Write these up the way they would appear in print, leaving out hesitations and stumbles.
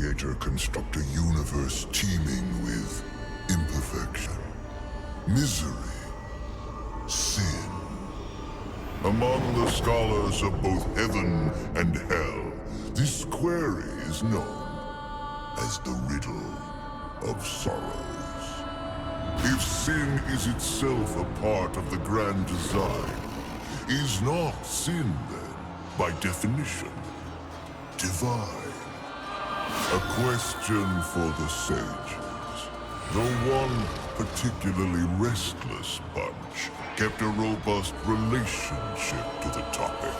creator construct a universe teeming with imperfection, misery, sin. Among the scholars of both heaven and hell, this query is known as the riddle of sorrows. If sin is itself a part of the grand design, is not sin then, by definition, divine? A question for the sages. Though one particularly restless bunch kept a robust relationship to the topic.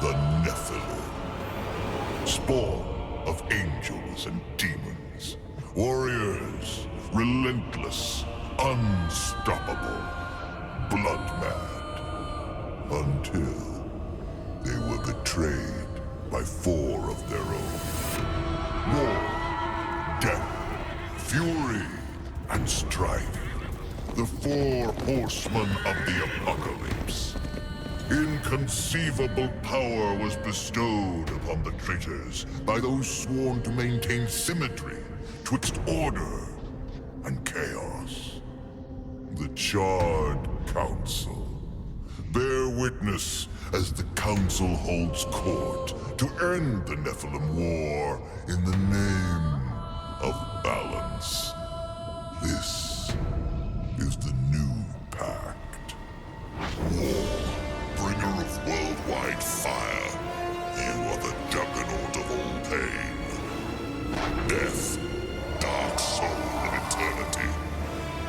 The Nephilim. Spawn of angels and demons. Warriors, relentless, unstoppable, blood-mad. Until they were betrayed by four of their own. War, death, fury, and strife. The four horsemen of the apocalypse. Inconceivable power was bestowed upon the traitors by those sworn to maintain symmetry twixt order and chaos. The Charred Council. Bear witness as the Council holds court to end the Nephilim War in the name of balance. This is the new pact. War, bringer of worldwide fire. You are the juggernaut of all pain. Death, dark soul of eternity.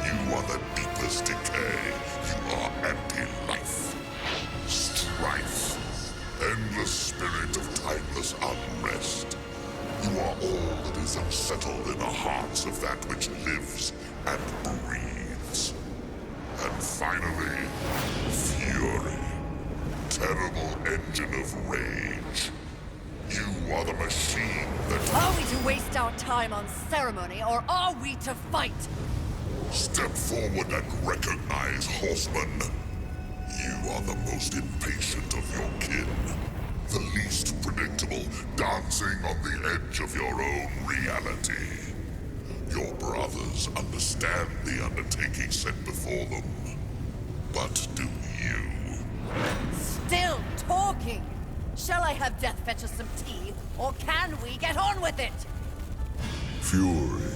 You are the deepest decay. You are anti-life. Strife, endless spirit of timeless unrest. You are all that is unsettled in the hearts of that which lives and breathes. And finally, fury, terrible engine of rage. You are the machine that... Are we to waste our time on ceremony, or are we to fight? Step forward and recognize, horseman. You are the most impatient of your kin. The least predictable, dancing on the edge of your own reality. Your brothers understand the undertaking set before them. But do you? Still talking! Shall I have Death fetch us some tea, or can we get on with it? Fury,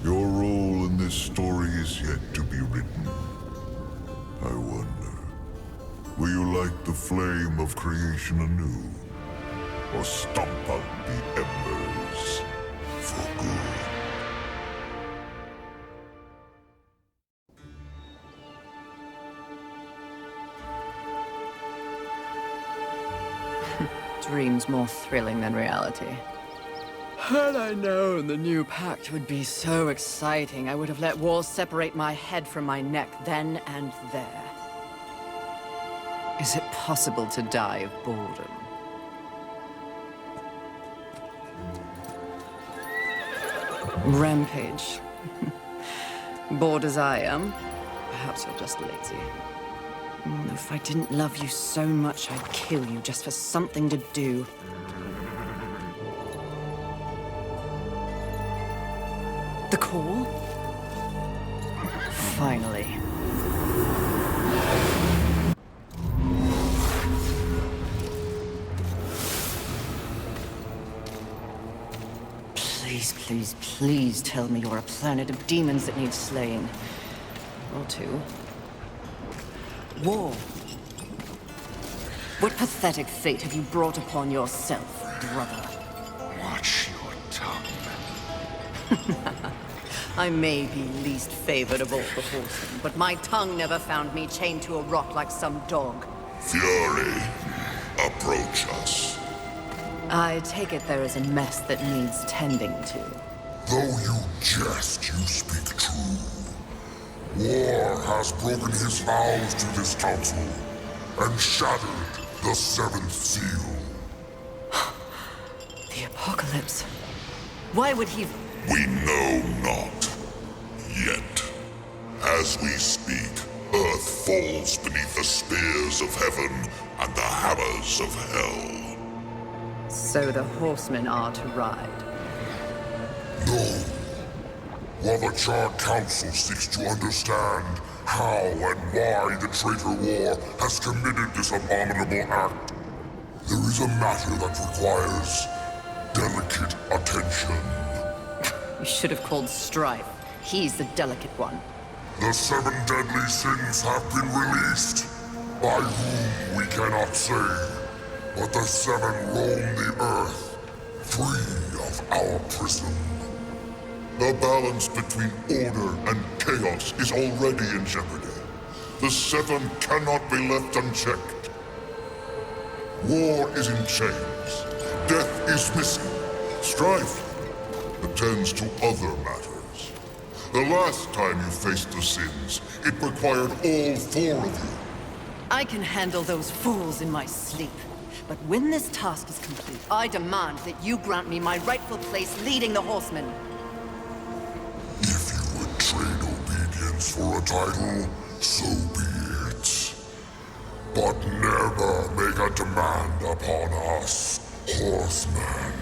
your role in this story is yet to be written. I wonder, will you light the flame of creation anew? Or stomp out the embers for good? Dreams more thrilling than reality. Had I known the new pact would be so exciting, I would have let war separate my head from my neck then and there. Is it possible to die of boredom? Rampage. Bored as I am, perhaps you're just lazy. If I didn't love you so much, I'd kill you just for something to do. The call? Finally. Please, please, please tell me you're a planet of demons that needs slaying. Or two. War. What pathetic fate have you brought upon yourself, brother? Watch your tongue. I may be least favored of all the horsemen, but my tongue never found me chained to a rock like some dog. Fury, approach us. I take it there is a mess that needs tending to. Though you jest, you speak true. War has broken his vows to this council and shattered the seventh seal. The apocalypse. Why would he... We know not. Yet. As we speak, Earth falls beneath the spears of heaven and the hammers of hell. So the horsemen are to ride. No. While the Charred Council seeks to understand how and why the traitor war has committed this abominable act, there is a matter that requires delicate attention. You should have called Strife. He's the delicate one. The 7 deadly sins have been released, by whom we cannot say, but the 7 roam the earth, free of our prison. The balance between order and chaos is already in jeopardy. The 7 cannot be left unchecked. War is in chains. Death is missing. Strife attends to other matters. The last time you faced the sins, it required all 4 of you. I can handle those fools in my sleep. But when this task is complete, I demand that you grant me my rightful place leading the Horsemen. If you would trade obedience for a title, so be it. But never make a demand upon us, Horsemen.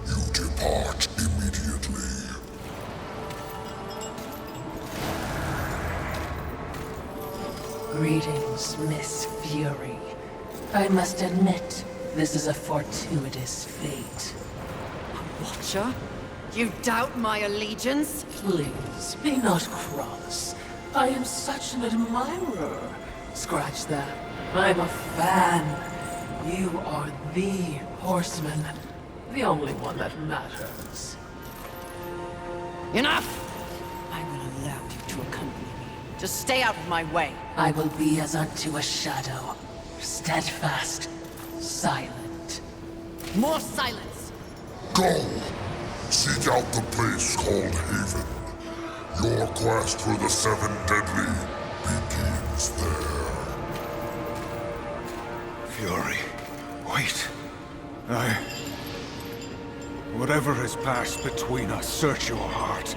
You depart immediately. Greetings, Miss Fury. I must admit, this is a fortuitous fate. Watcher? You doubt my allegiance? Please, be not cross. I am such an admirer. Scratch that. I'm a fan. You are the Horseman. The only one that matters. Enough! I will allow you to accompany me. Just stay out of my way. I will be as unto a shadow. Steadfast. Silent. More silence! Go! Seek out the place called Haven. Your quest for the 7 deadly begins there. Fury, wait. Whatever has passed between us, search your heart.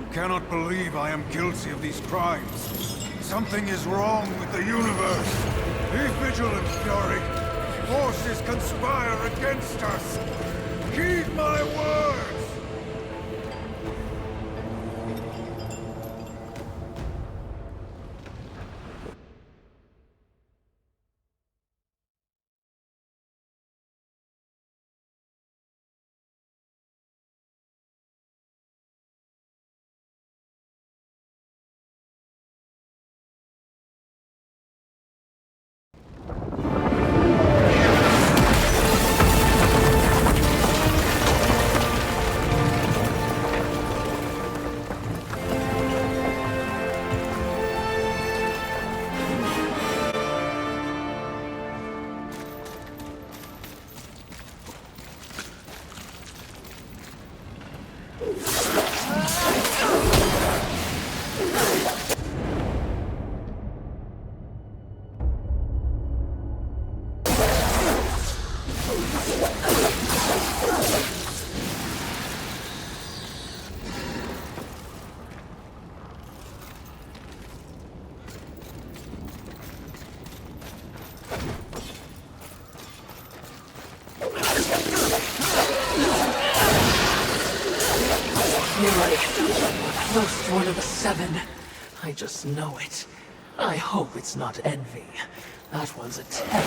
You cannot believe I am guilty of these crimes. Something is wrong with the universe. Be vigilant, Fury. Forces conspire against us. Heed my words! Close to one of the 7. I just know it. I hope it's not envy. That one's a 10.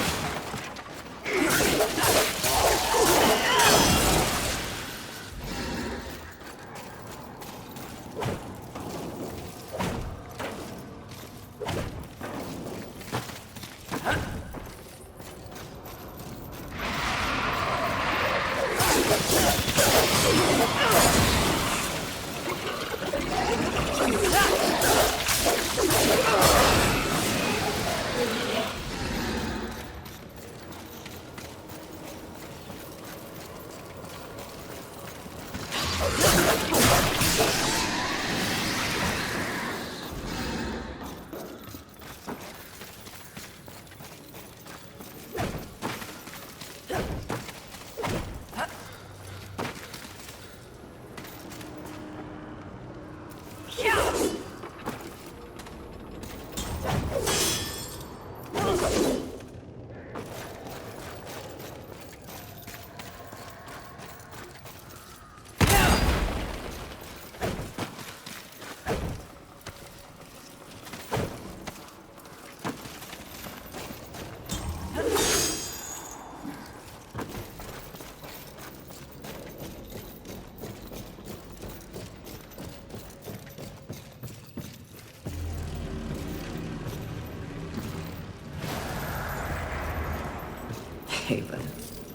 haven.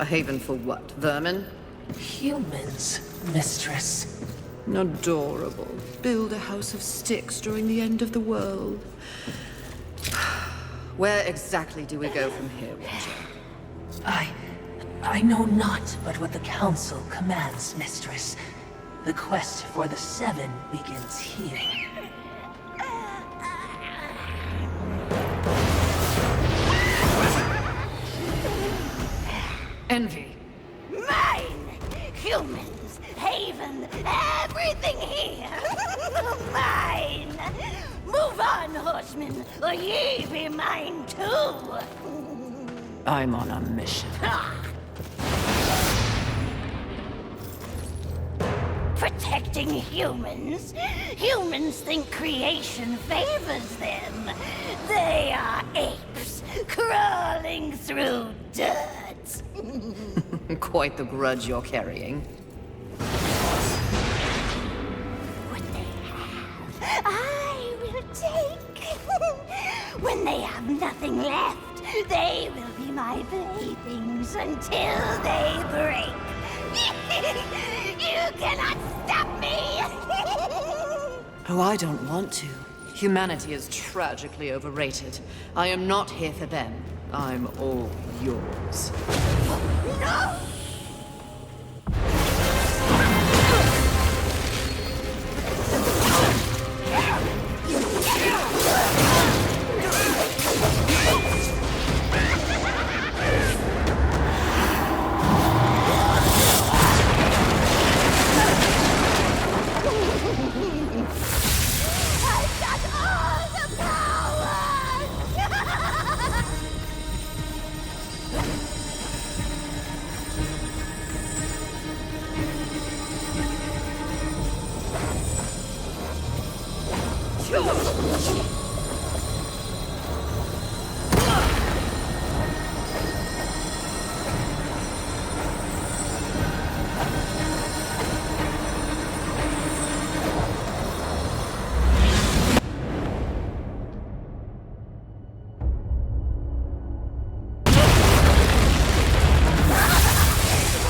A haven for what? Vermin? Humans, mistress. Adorable. Build a house of sticks during the end of the world. Where exactly do we go from here, Watcher? I know not but what the Council commands, mistress. The quest for the Seven begins here. Envy. Mine! Humans, haven, everything here! Mine! Move on, horsemen, or ye be mine too! I'm on a mission. Protecting humans? Humans think creation favors them. They are apes, crawling through dirt. Quite the grudge you're carrying. What they have, I will take. When they have nothing left, they will be my playthings until they break. You cannot stop me! Oh, I don't want to. Humanity is tragically overrated. I am not here for them. I'm all yours. No! I've got all the power!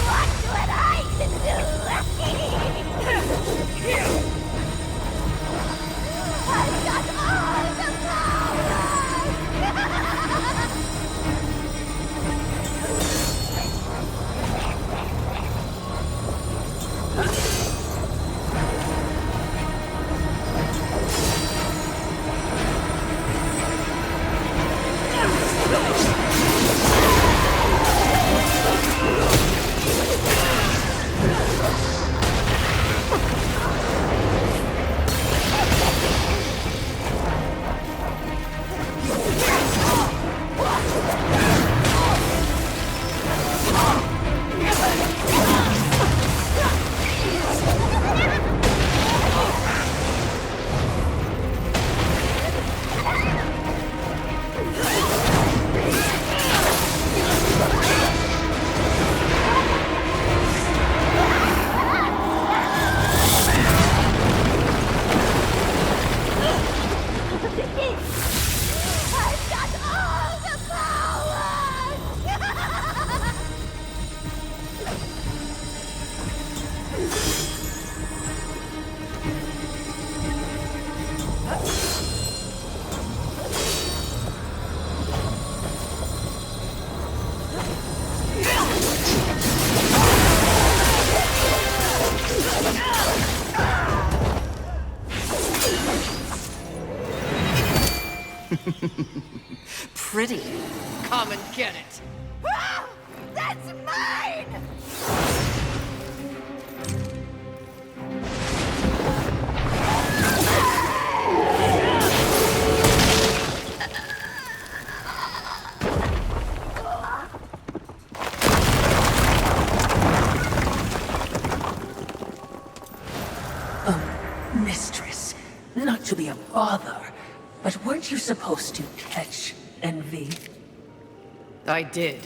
Watch what I can do! I've got all the I've got all the power! Pretty. Come and get it. Ah, that's mine! Mistress, not to be a bother, but weren't you supposed to catch Envy? I did.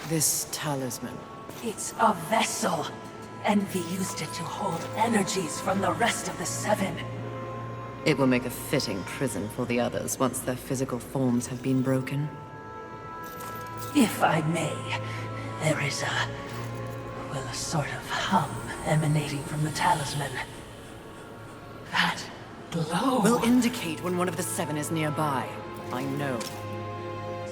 This talisman. It's a vessel. Envy used it to hold energies from the rest of the seven. It will make a fitting prison for the others once their physical forms have been broken. If I may, there is a sort of hum emanating from the talisman. That glow. Will indicate when one of the seven is nearby. I know.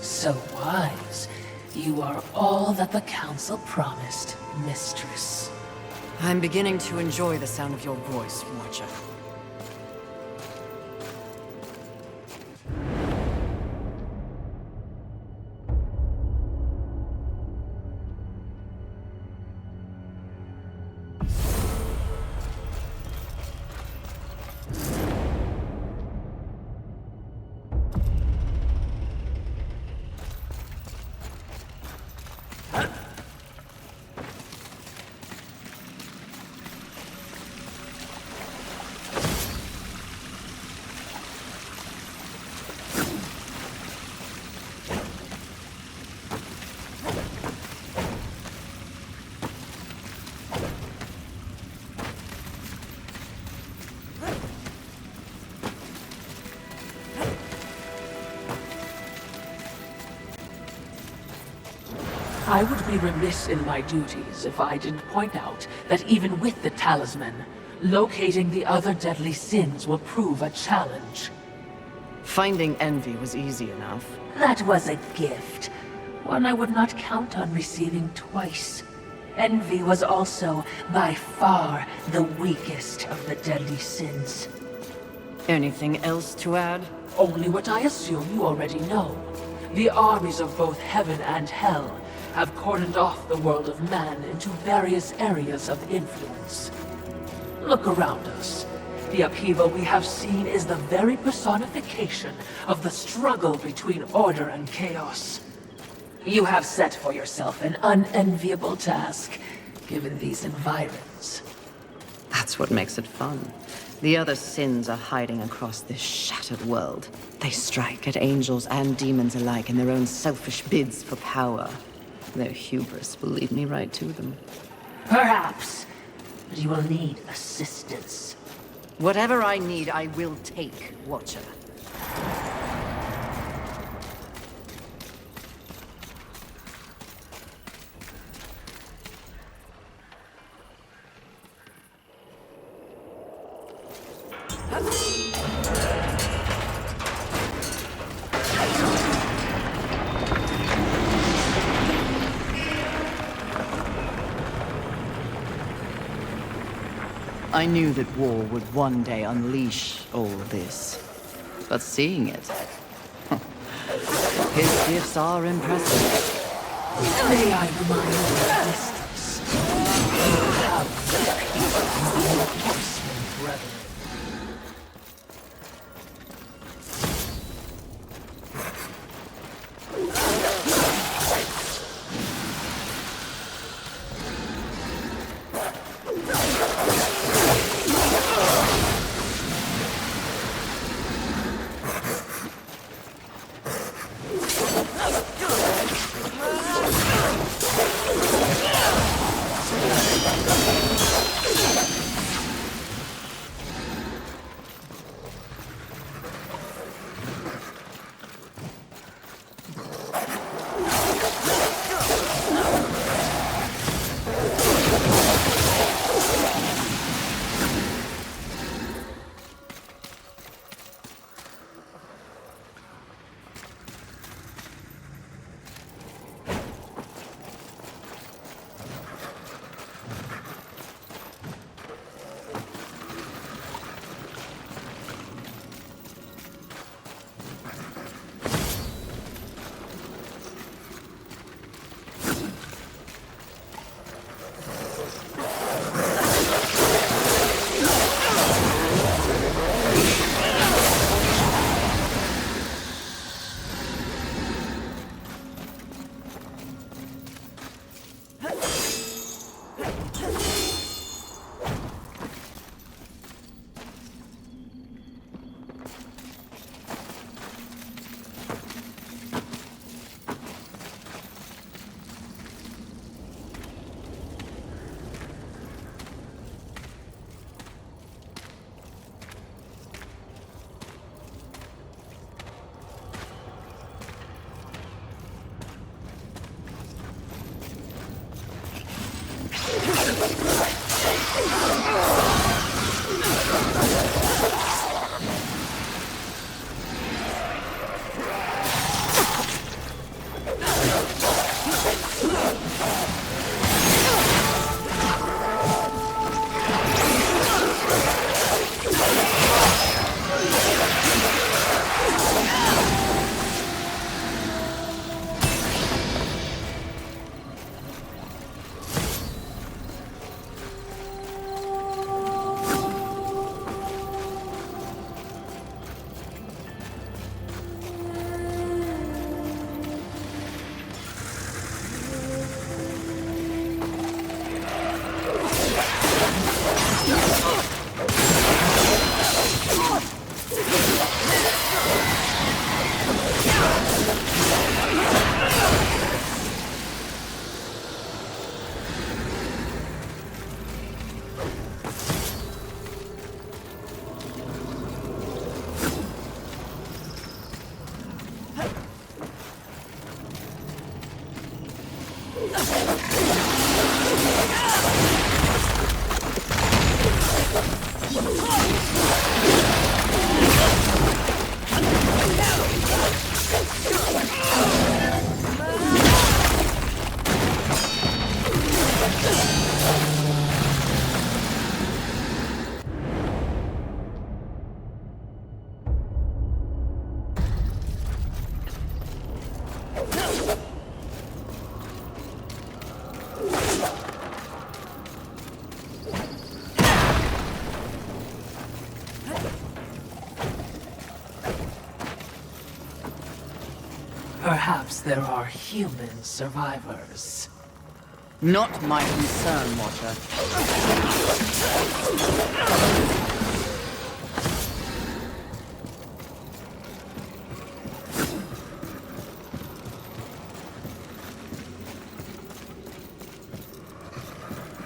So wise. You are all that the Council promised, Mistress. I'm beginning to enjoy the sound of your voice, Watcher. I would be remiss in my duties if I didn't point out that even with the talisman, locating the other deadly sins will prove a challenge. Finding envy was easy enough. That was a gift, one I would not count on receiving twice. Envy was also, by far, the weakest of the deadly sins. Anything else to add? Only what I assume you already know. The armies of both heaven and hell have cordoned off the world of man into various areas of influence. Look around us. The upheaval we have seen is the very personification of the struggle between order and chaos. You have set for yourself an unenviable task, given these environs. That's what makes it fun. The other sins are hiding across this shattered world. They strike at angels and demons alike in their own selfish bids for power. Their hubris will lead me right to them. Perhaps, but you will need assistance. Whatever I need, I will take, Watcher. I knew that war would one day unleash all this. But seeing it... his gifts are impressive. May I remind you of distance? You have my horseman brethren. Perhaps there are human survivors. Not my concern, Watcher.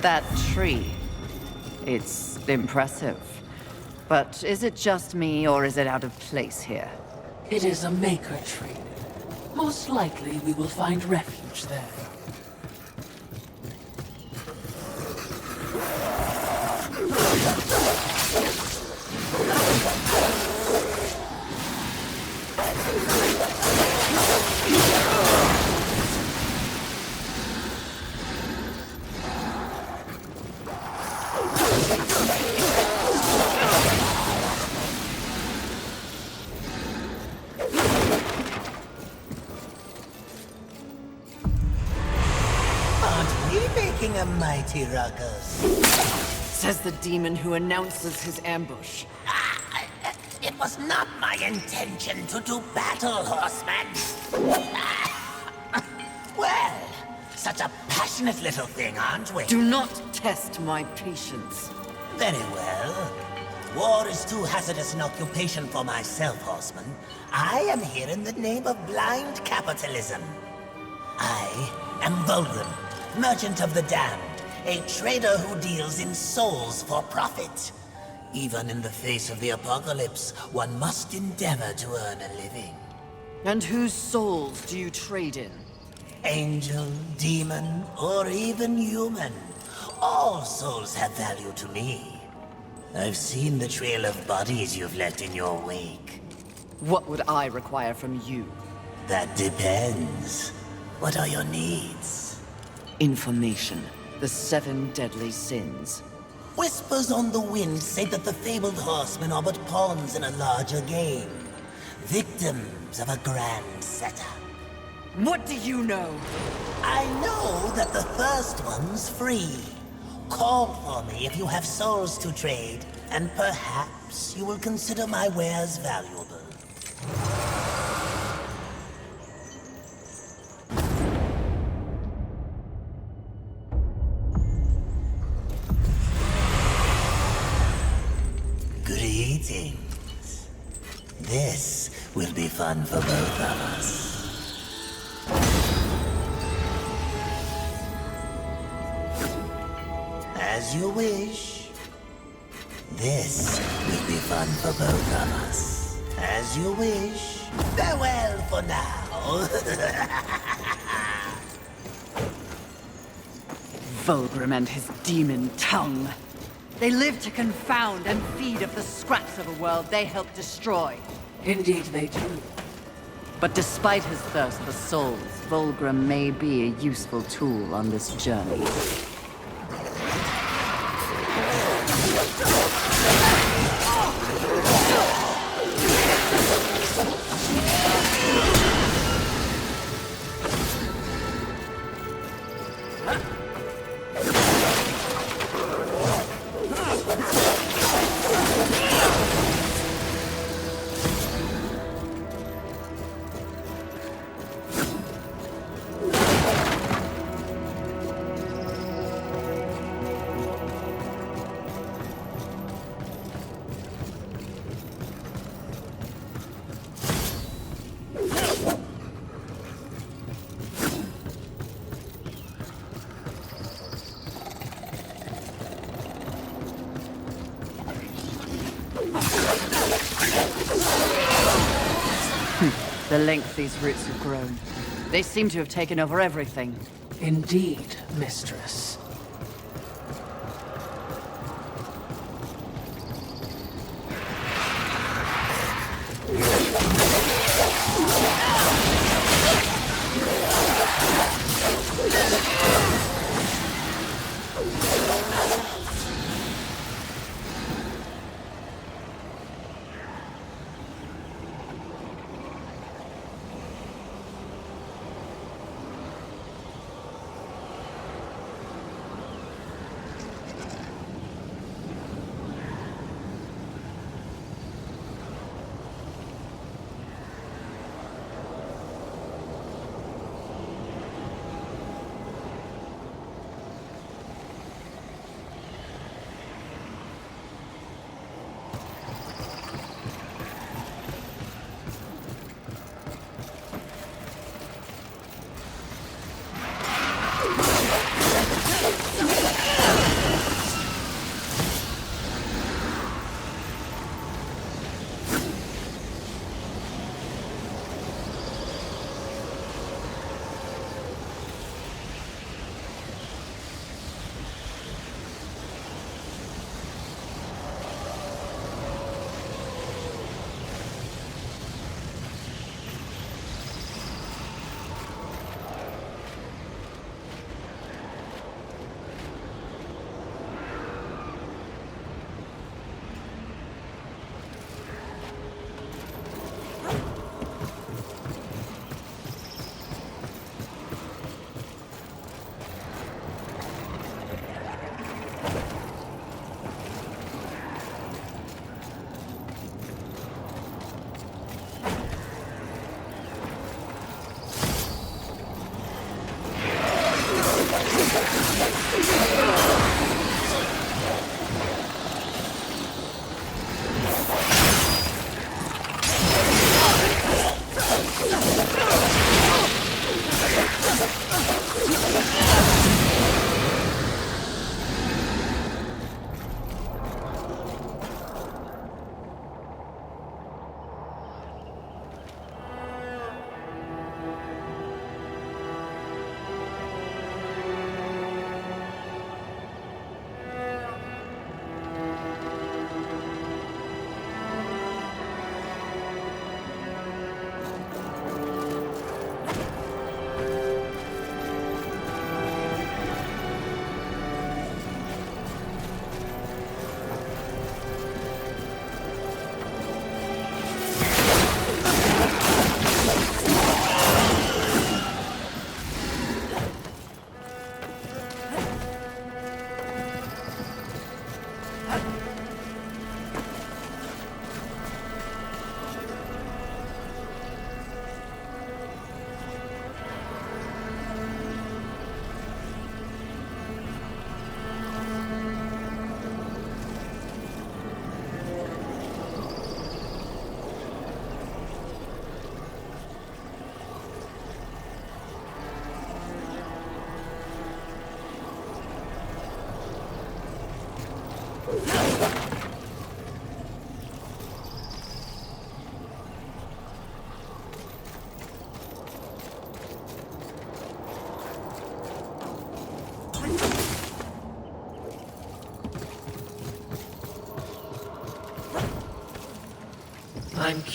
That tree. It's impressive. But is it just me, or is it out of place here? It is a maker tree. Most likely we will find refuge there. A mighty ruckus. Says the demon who announces his ambush. It was not my intention to do battle, horseman. Well, such a passionate little thing, aren't we? Do not test my patience. Very well. War is too hazardous an occupation for myself, horseman. I am here in the name of blind capitalism. I am Volgrim, merchant of the damned, a trader who deals in souls for profit. Even in the face of the apocalypse, one must endeavor to earn a living. And whose souls do you trade in? Angel, demon, or even human. All souls have value to me. I've seen the trail of bodies you've left in your wake. What would I require from you? That depends. What are your needs? Information. The 7 deadly sins. Whispers on the wind say that the fabled horsemen are but pawns in a larger game. Victims of a grand setup. What do you know? I know that the first one's free. Call for me if you have souls to trade, and perhaps you will consider my wares valuable. Greetings. This will be fun for both of us. As you wish. This will be fun for both of us. As you wish. Farewell for now. Volgrim and his demon tongue. They live to confound and feed of the scraps of a world they help destroy. Indeed they do. But despite his thirst for souls, Volgrim may be a useful tool on this journey. The length these roots have grown. They seem to have taken over everything. Indeed, mistress.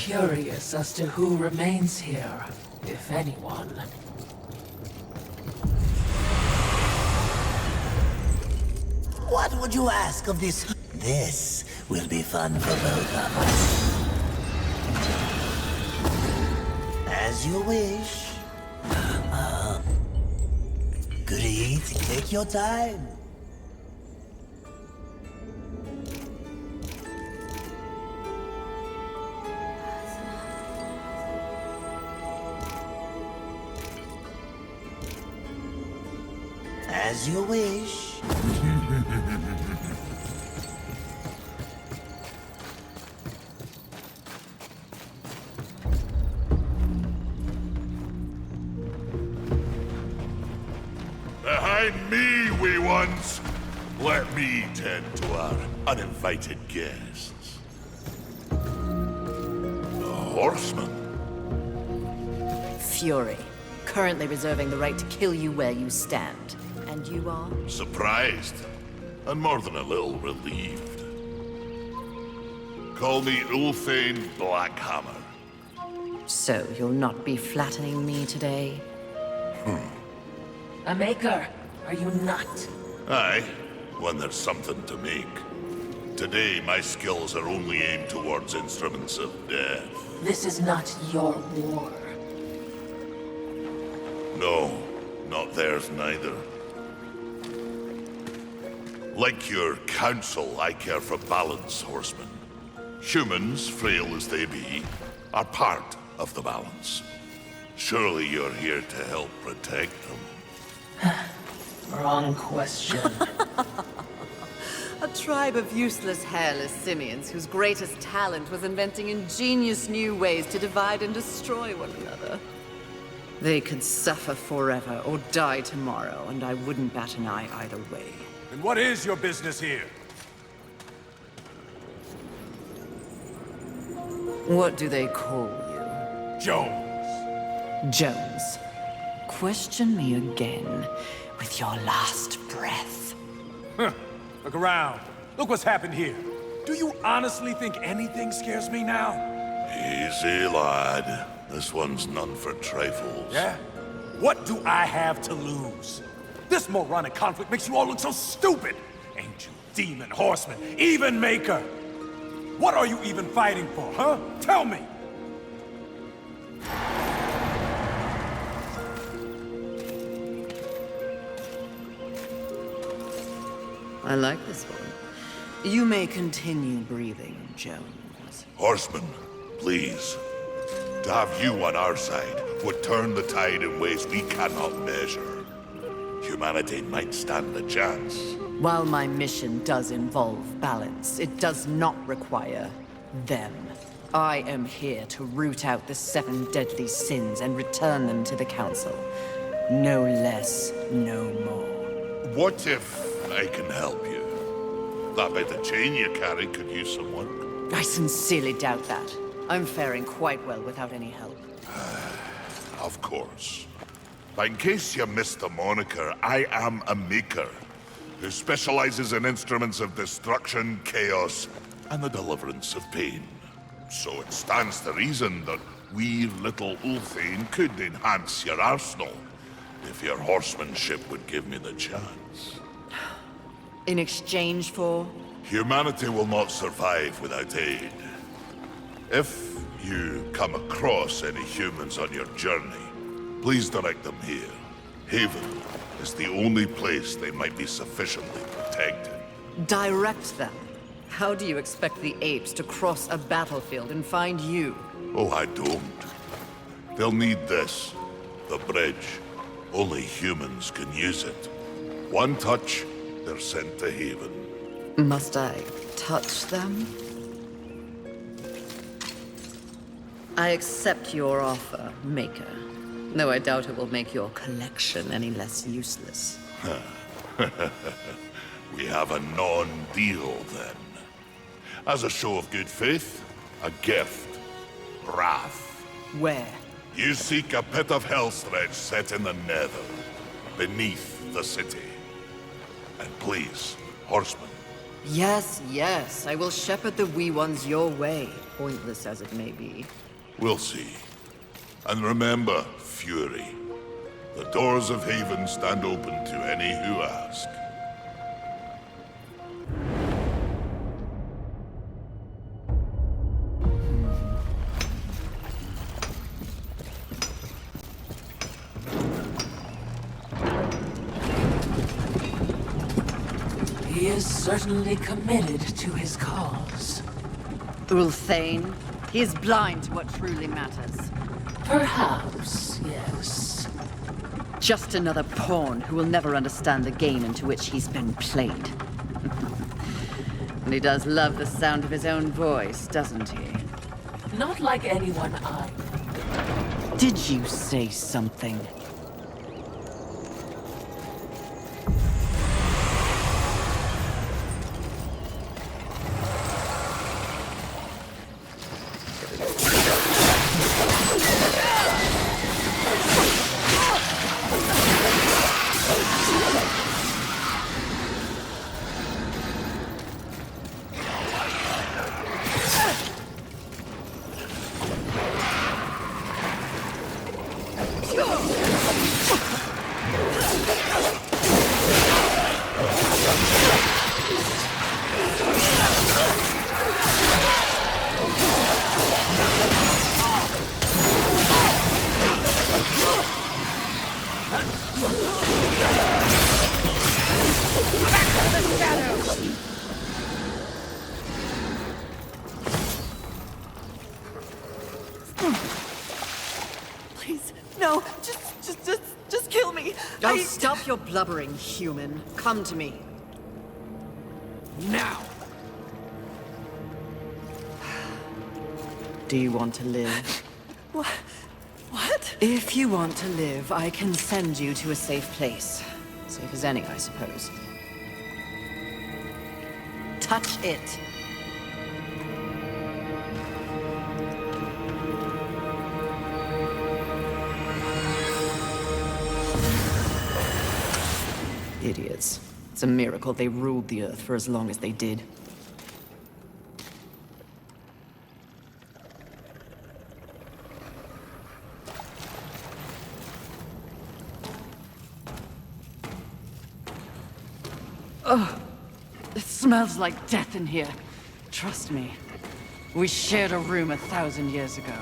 curious as to who remains here, if anyone. What would you ask of this? This will be fun for both of us. As you wish. Great, take your time. As you wish. Behind me, wee ones! Let me tend to our uninvited guests. The horseman. Fury, currently reserving the right to kill you where you stand. And you are? Surprised, and more than a little relieved. Call me Ulthane Blackhammer. So you'll not be flattening me today? A maker, are you not? Aye, when there's something to make. Today, my skills are only aimed towards instruments of death. This is not your war. No, not theirs neither. Like your council, I care for balance, horsemen. Humans, frail as they be, are part of the balance. Surely you're here to help protect them. Wrong question. A tribe of useless, hairless simians whose greatest talent was inventing ingenious new ways to divide and destroy one another. They could suffer forever or die tomorrow, and I wouldn't bat an eye either way. And what is your business here? What do they call you? Jones. Jones. Question me again with your last breath. Huh. Look around. Look what's happened here. Do you honestly think anything scares me now? Easy, lad. This one's none for trifles. Yeah? What do I have to lose? This moronic conflict makes you all look so stupid. Angel, demon, horseman, even maker. What are you even fighting for, huh? Tell me! I like this one. You may continue breathing, Jones. Horsemen, please. To have you on our side would turn the tide in ways we cannot measure. Humanity might stand a chance. While my mission does involve balance, it does not require them. I am here to root out the 7 deadly sins and return them to the Council. No less, no more. What if I can help you? That bit of chain you carry could use some work. I sincerely doubt that. I'm faring quite well without any help. Of course. But in case you missed the moniker, I am a maker who specializes in instruments of destruction, chaos, and the deliverance of pain. So it stands to reason that we little Ulthane could enhance your arsenal if your horsemanship would give me the chance. In exchange for? Humanity will not survive without aid. If you come across any humans on your journey, please direct them here. Haven is the only place they might be sufficiently protected. Direct them? How do you expect the apes to cross a battlefield and find you? Oh, I don't. They'll need this. The bridge. Only humans can use it. One touch, they're sent to Haven. Must I touch them? I accept your offer, Maker. Though I doubt it will make your collection any less useless. We have a non-deal, then. As a show of good faith, a gift. Wrath. Where? You seek a pit of hellstretch set in the nether, beneath the city. And please, horsemen, Yes, yes, I will shepherd the wee ones your way, pointless as it may be. We'll see. And remember, Fury, the doors of Haven stand open to any who ask. He is certainly committed to his cause. Ulthane, he is blind to what truly matters. Perhaps, yes. Just another pawn who will never understand the game into which he's been played. And he does love the sound of his own voice, doesn't he? Not like anyone I know. Did you say something? Please, no, just kill me. Oh, stop your blubbering, human. Come to me. Now! Do you want to live? What? What? If you want to live, I can send you to a safe place. Safe as any, I suppose. Touch it. Idiots. It's a miracle they ruled the Earth for as long as they did. Oh, it smells like death in here. Trust me. We shared a room 1,000 years ago.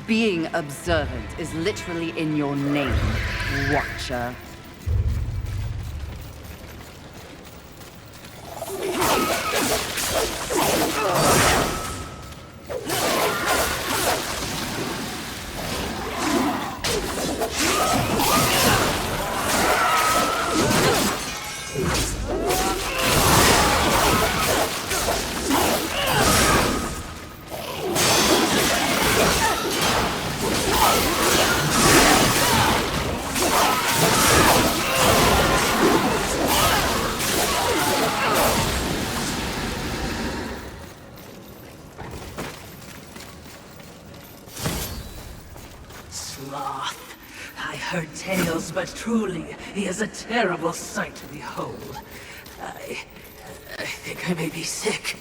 Being observant is literally in your name, Watcher. But truly, he is a terrible sight to behold. I think I may be sick.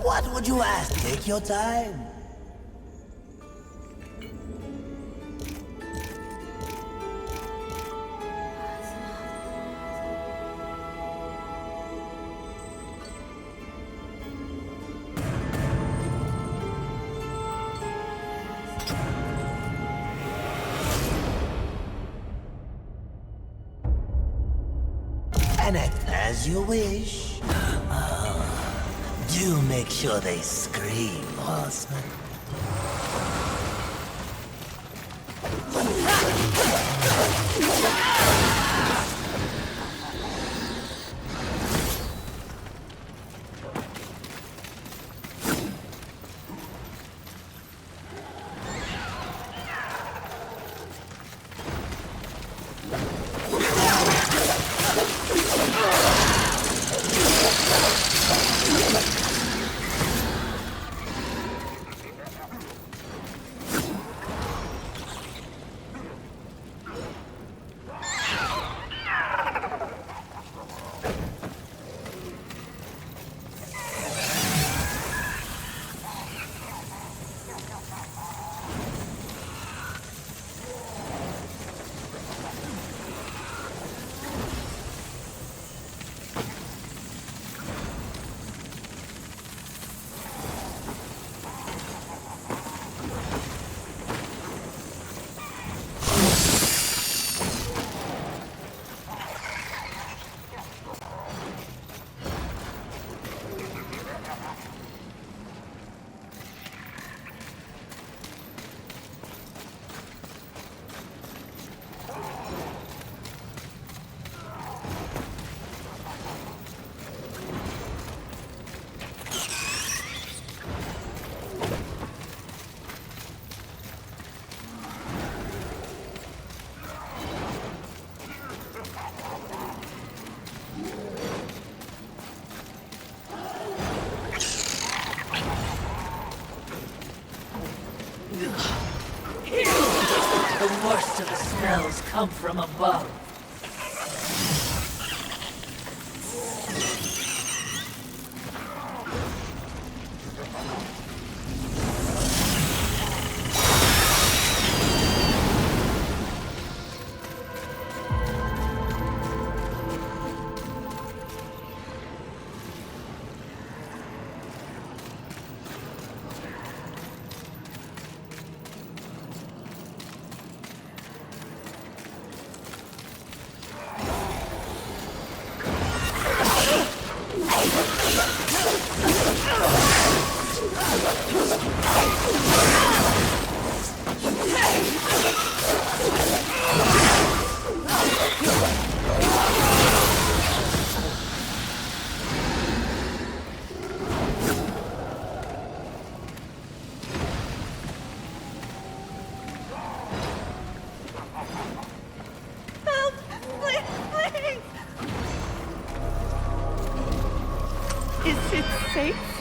What would you ask? Take your time. As you wish. Do make sure they scream, horseman. The worst of the smells come from above. Is it safe?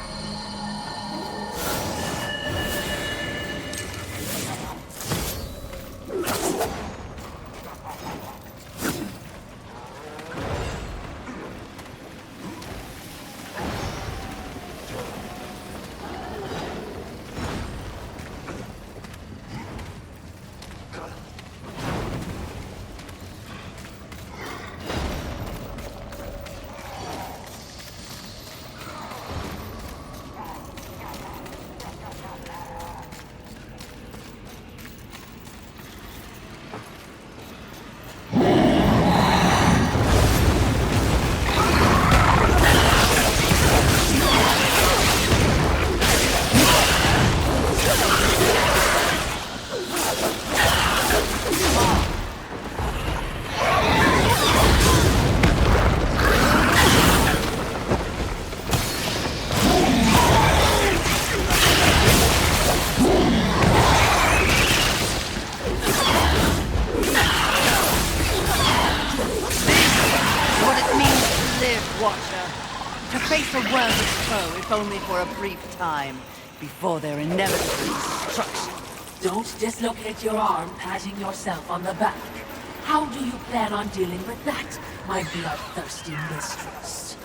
If only for a brief time, before their inevitable destruction. Don't dislocate your arm patting yourself on the back. How do you plan on dealing with that, my bloodthirsty mistress?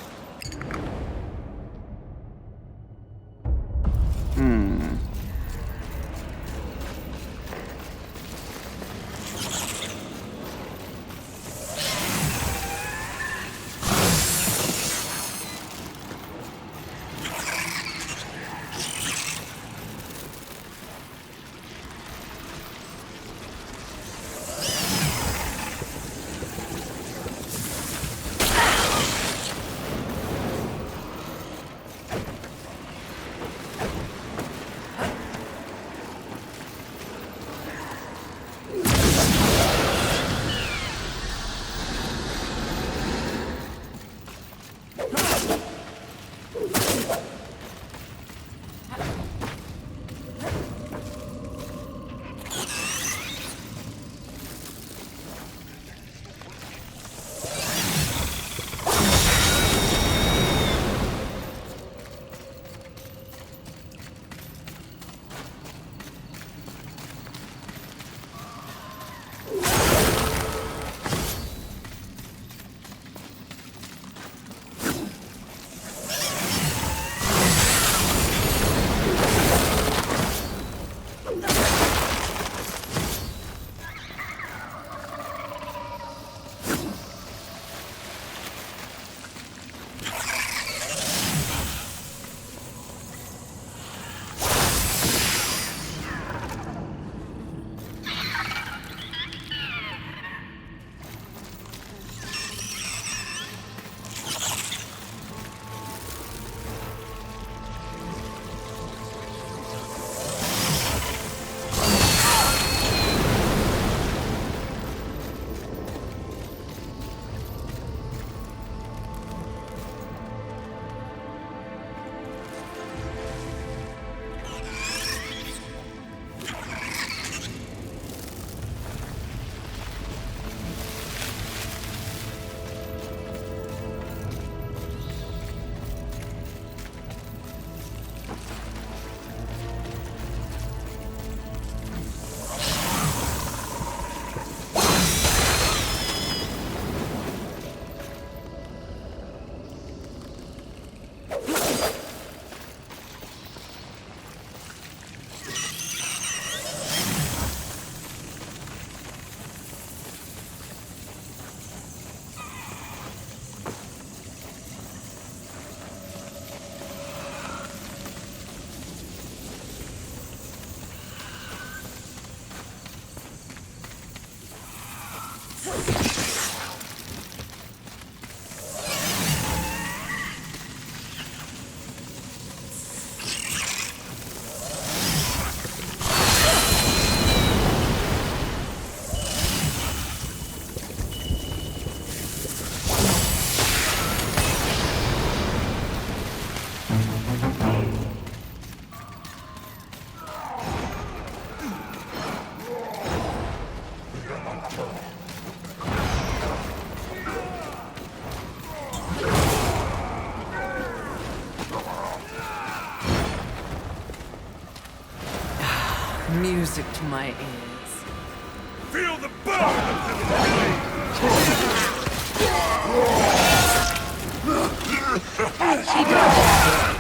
Music to my ears. Feel the burn!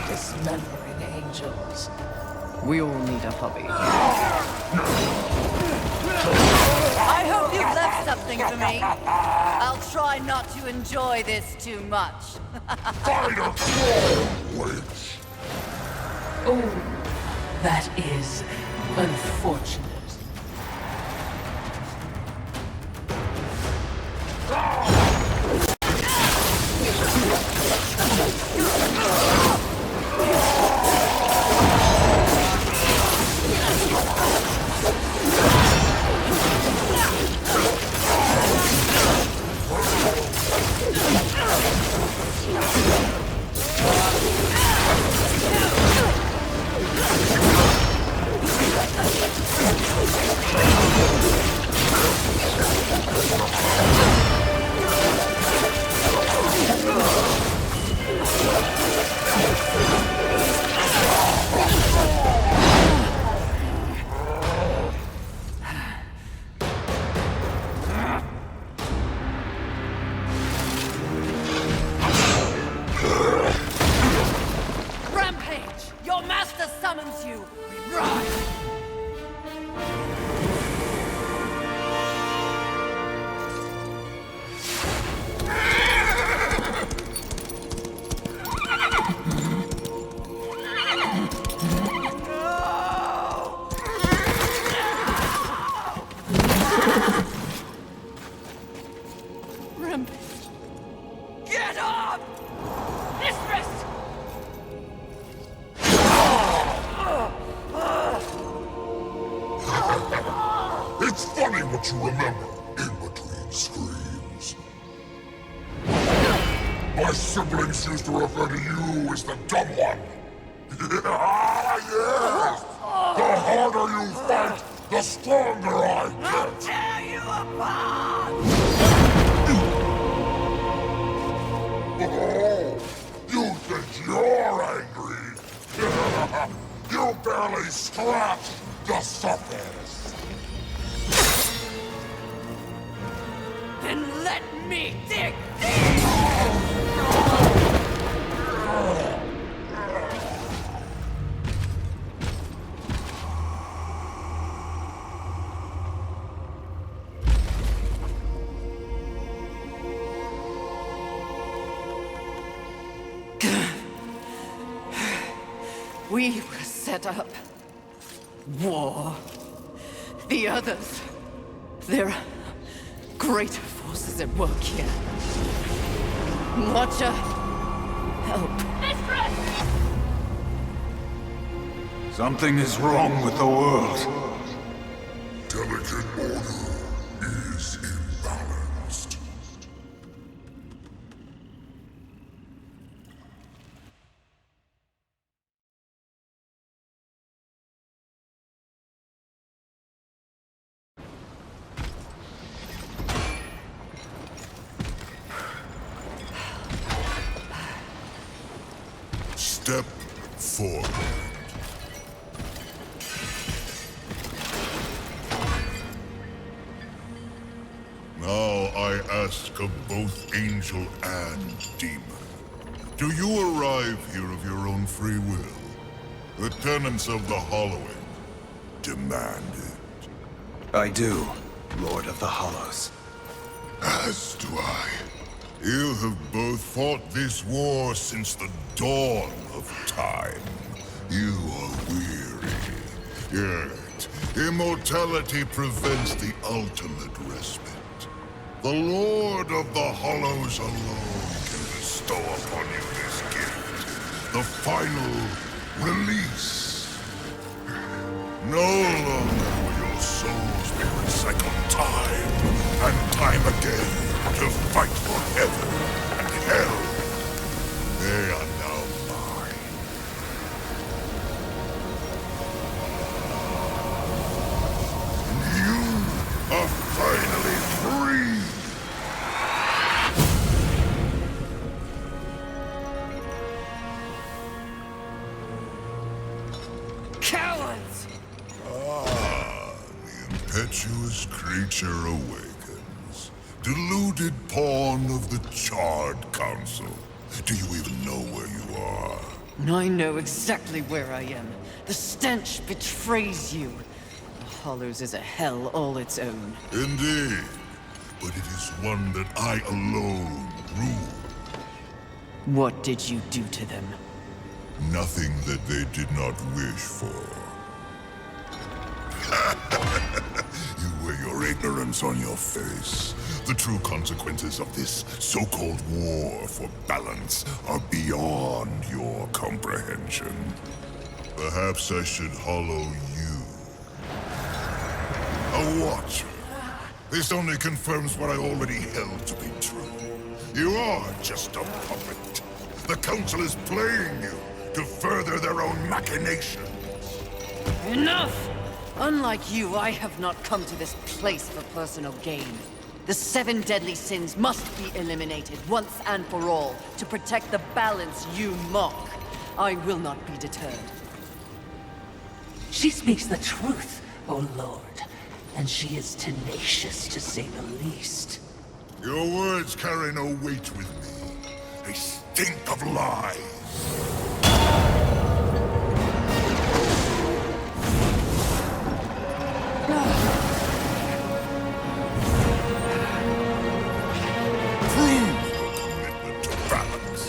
Dismembering angels. We all need a hobby. I hope you've left something for me. I'll try not to enjoy this too much. Fighter Claw, witch! Oh, that is unfortunate. Rampage! Your master summons you! We rise! Rampage! Get up! Mistress! It's funny what you remember in between screams. My siblings used to refer to you as the dumb one. Yes! The harder you fight, the stronger I get. Tear you apart! Oh, you think you're angry? You barely scratched the surface. Then let me dig We were set up. War. The others. There are greater forces at work here. Watcher. Help. Mistress! Something is wrong with the world. Delicate order is imbalanced. Step forward. Now I ask of both angel and demon. Do you arrive here of your own free will? The tenants of the Hollowing demand it. I do, Lord of the Hollows. As do I. You have both fought this war since the dawn of time. You are weary. Yet, immortality prevents the ultimate respite. The Lord of the Hollows alone can bestow upon you this gift. The final release. No longer will your souls be recycled time and time again to fight for heaven and hell. They are now mine. And you are finally free. Cowards! The impetuous creature awakens. Deluded pawn of the Charred Council. Do you even know where you are? I know exactly where I am. The stench betrays you. The Hollows is a hell all its own. Indeed. But it is one that I alone rule. What did you do to them? Nothing that they did not wish for. You wear your ignorance on your face. The true consequences of this so-called war for balance are beyond your comprehension. Perhaps I should hollow you. A watcher. This only confirms what I already held to be true. You are just a puppet. The Council is playing you to further their own machinations. Enough! Unlike you, I have not come to this place for personal gain. The 7 deadly sins must be eliminated once and for all to protect the balance you mock. I will not be deterred. She speaks the truth, O Lord, and she is tenacious to say the least. Your words carry no weight with me. They stink of lies. Prove your commitment to balance.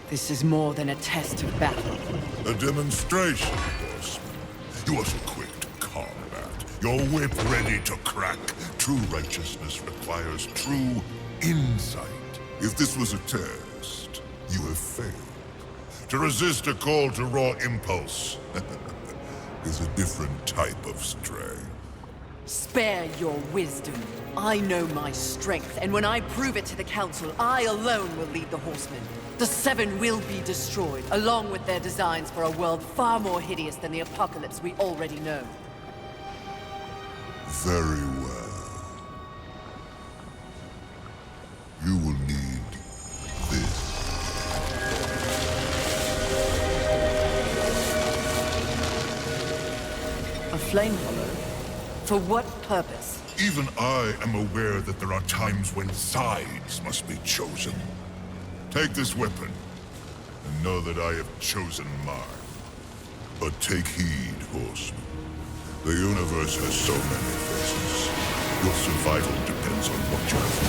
This is more than a test of battle. A demonstration, horseman. You are so quick to combat. Your whip ready to crack. True righteousness requires true insight. If this was a test, you have failed. To resist a call to raw impulse is a different type of strength. Spare your wisdom. I know my strength, and when I prove it to the Council, I alone will lead the Horsemen. The 7 will be destroyed, along with their designs for a world far more hideous than the apocalypse we already know. Very well. You will need this. A flame hollow? For what purpose? Even I am aware that there are times when sides must be chosen. Take this weapon, and know that I have chosen mine. But take heed, horseman. The universe has so many faces. Your survival depends on what you have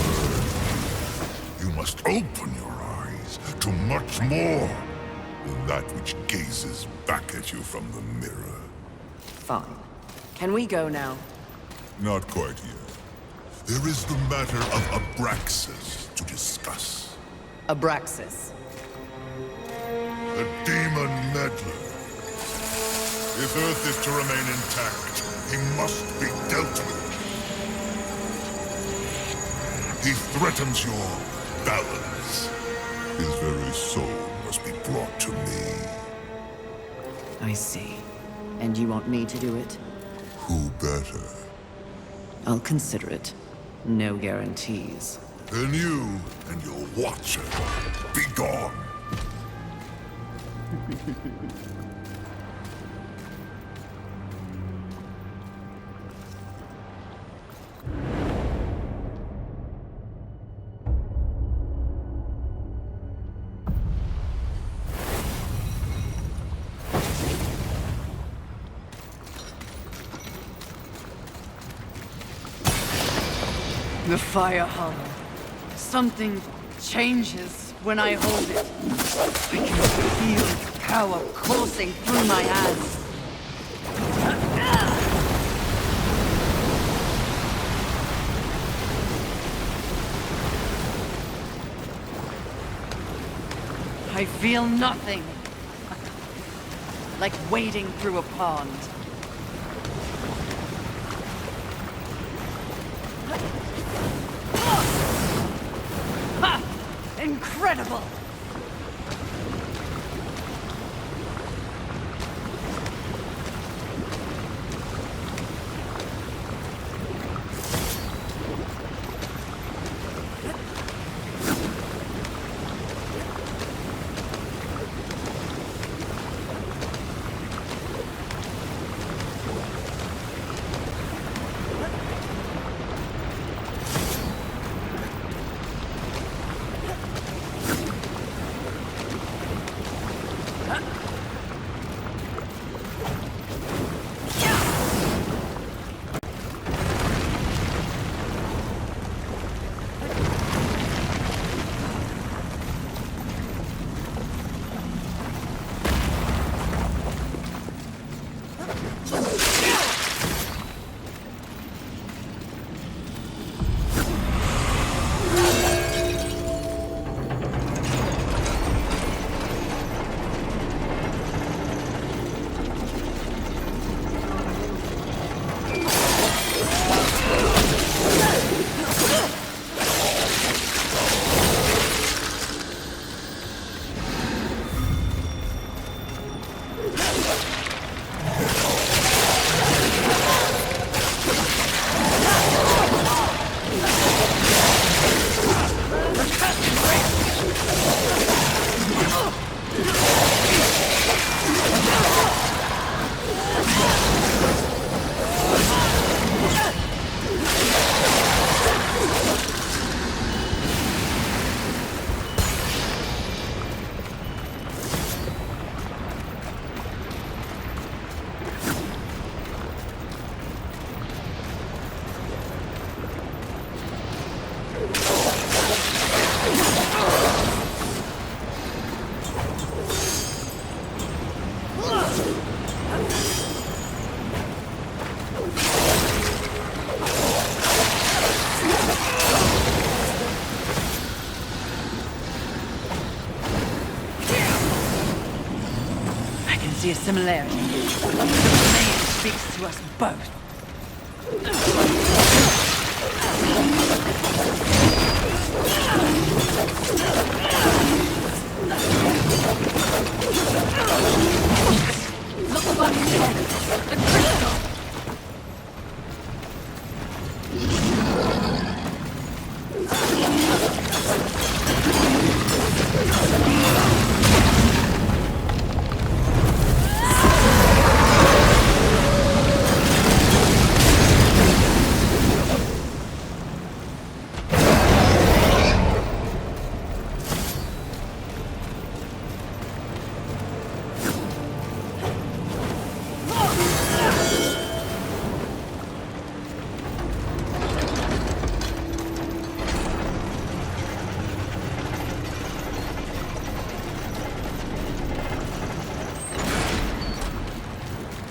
learned. You must open your eyes to much more than that which gazes back at you from the mirror. Fine. Can we go now? Not quite yet. There is the matter of Abraxas to discuss. Abraxas. The demon meddler. If Earth is to remain intact, he must be dealt with. He threatens your balance. His very soul must be brought to me. I see. And you want me to do it? Who better? I'll consider it. No guarantees. Then you and your watcher, be gone. The fire hollow. Something changes when I hold it. I can feel power coursing through my hands. I feel nothing. Like wading through a pond. Ha! Incredible! See a similarity. The name speaks to us both. Look back again. The crystal.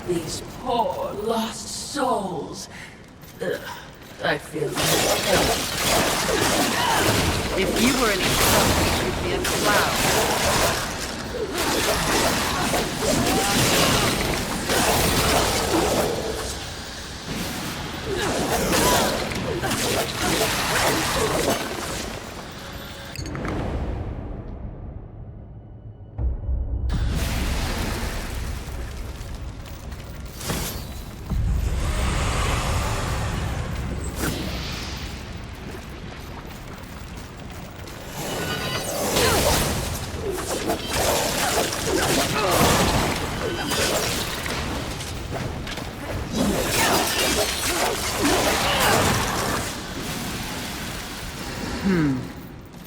These poor, lost souls. Ugh, I feel If you were any selfish, you'd be a clown.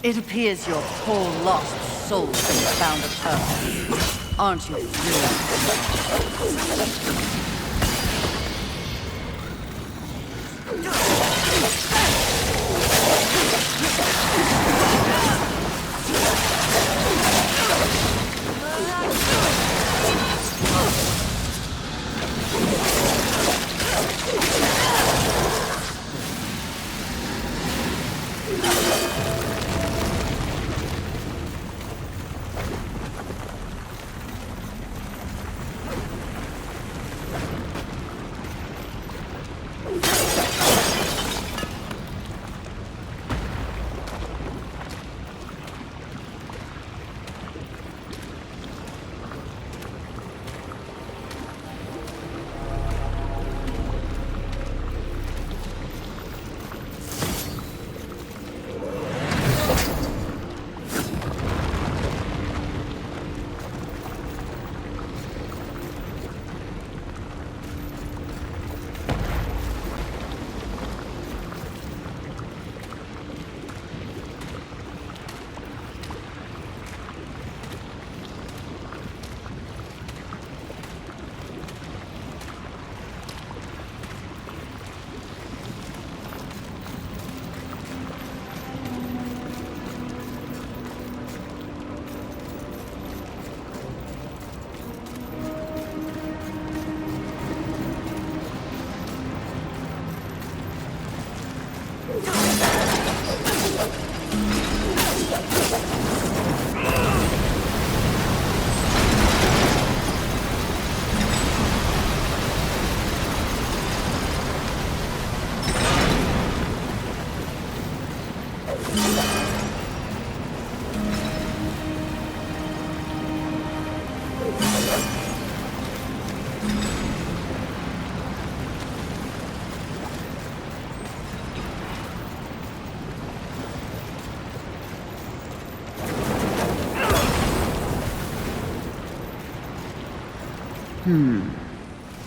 It appears your poor lost soul has found a purpose. Aren't you thrilled?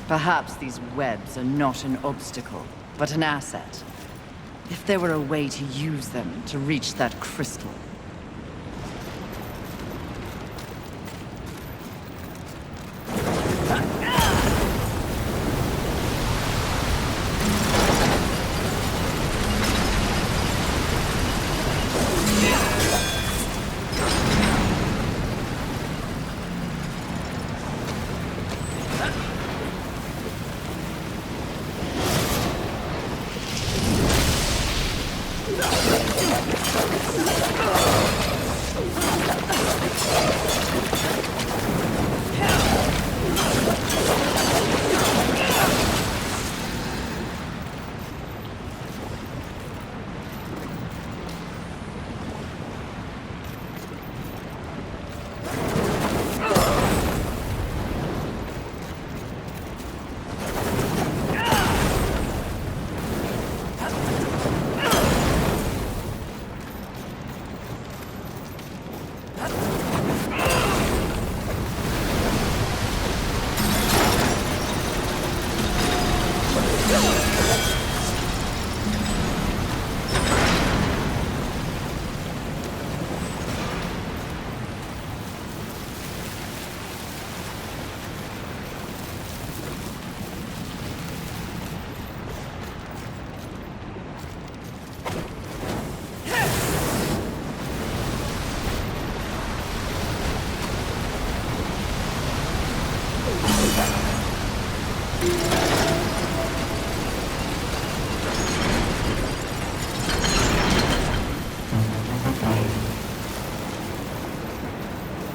Perhaps these webs are not an obstacle, but an asset. If there were a way to use them to reach that crystal.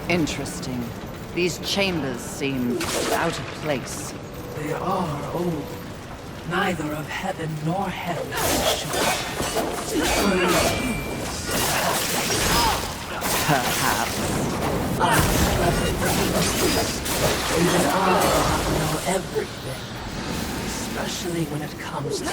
Interesting. These chambers seem out of place. They are old. Neither of heaven nor hell is sure. Perhaps. Even I know everything. Especially when it comes to